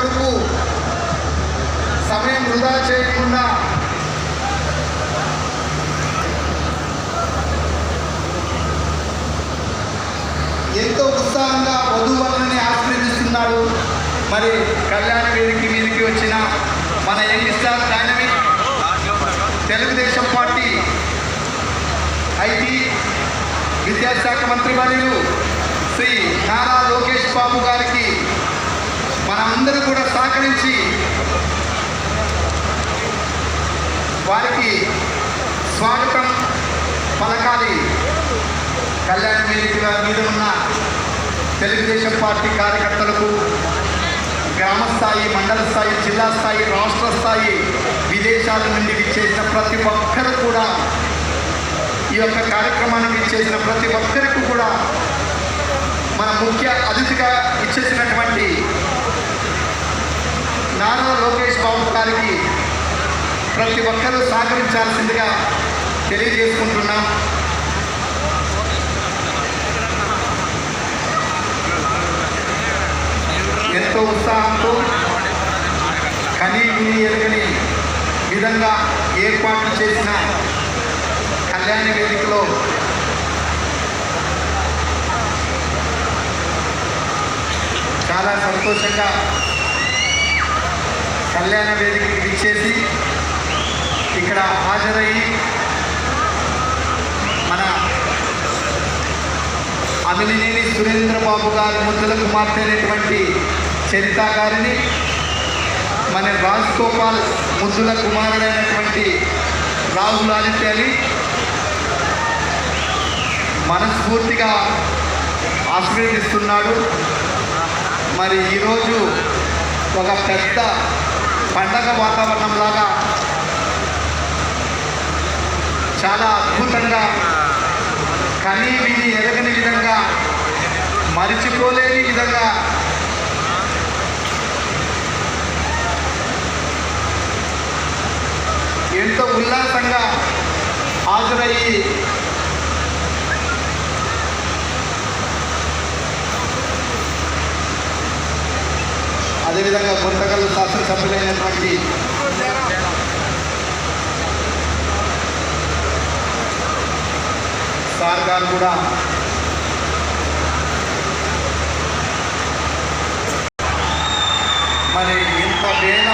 కొరకు సమయం వృధా చేయకుండా ఎంతో ఉత్సాహంగా వధువరులని ఆశీర్వదిస్తున్నాడు. మరి కళ్యాణ వేదిక మీదకి వచ్చిన మన young star dynamic Telugu Desam party IT విద్యాశాఖ మంత్రి వర్యులు శ్రీ నారా లోకేష్ బాబు గారికి మనందరూ కూడా సహకరించి వారికి స్వాగతం పలకాలి. కళ్యాణ వేదిక మీద ఉన్న తెలుగుదేశం పార్టీ కార్యకర్తలకు గ్రామ స్థాయి, మండల స్థాయి, జిల్లా స్థాయి, రాష్ట్ర స్థాయి, విదేశాల నుండి విచ్చేసిన ప్రతి ఒక్కరు కూడా, ఈ యొక్క కార్యక్రమానికి ఇచ్చేసిన ప్రతి ఒక్కరికి కూడా మన ముఖ్య అతిథిగా ఇచ్చేసినటువంటి నారా లోకేష్ బాబు గారికి ప్రతి ఒక్కరూ సహకరించాల్సిందిగా తెలియజేసుకుంటున్నాం. ఎంతో ఉత్సాహంతో కనీ విని ఎరగని విధంగా ఏర్పాట్లు చేసిన కళ్యాణ వేదికలో చాలా సంతోషంగా కళ్యాణ వేదికకి విచ్చేసి ఇక్కడ హాజరయ్యి మన అమిలినేని సురేంద్రబాబు గారి ముద్దుల కుమార్తె అయినటువంటి చరిత గారిని, మన రాజ్గోపాల్ ముద్దుల కుమారుడైనటువంటి రాహుల్ ఆదిత్యని మనస్ఫూర్తిగా ఆశీర్వదిస్తున్నాడు. మరి ఈరోజు ఒక పెద్ద పండగ వాతావరణంలాగా చాలా అద్భుతంగా కనీ విని ఎరగని విధంగా, మరిచిపోలేని విధంగా ఎంతో ఉల్లాసంగా హాజరయ్యి అదేవిధంగా గుంతకల్ శాసనసభ్యులైనటువంటి సార్ గారు కూడా మరి ఇంత వేల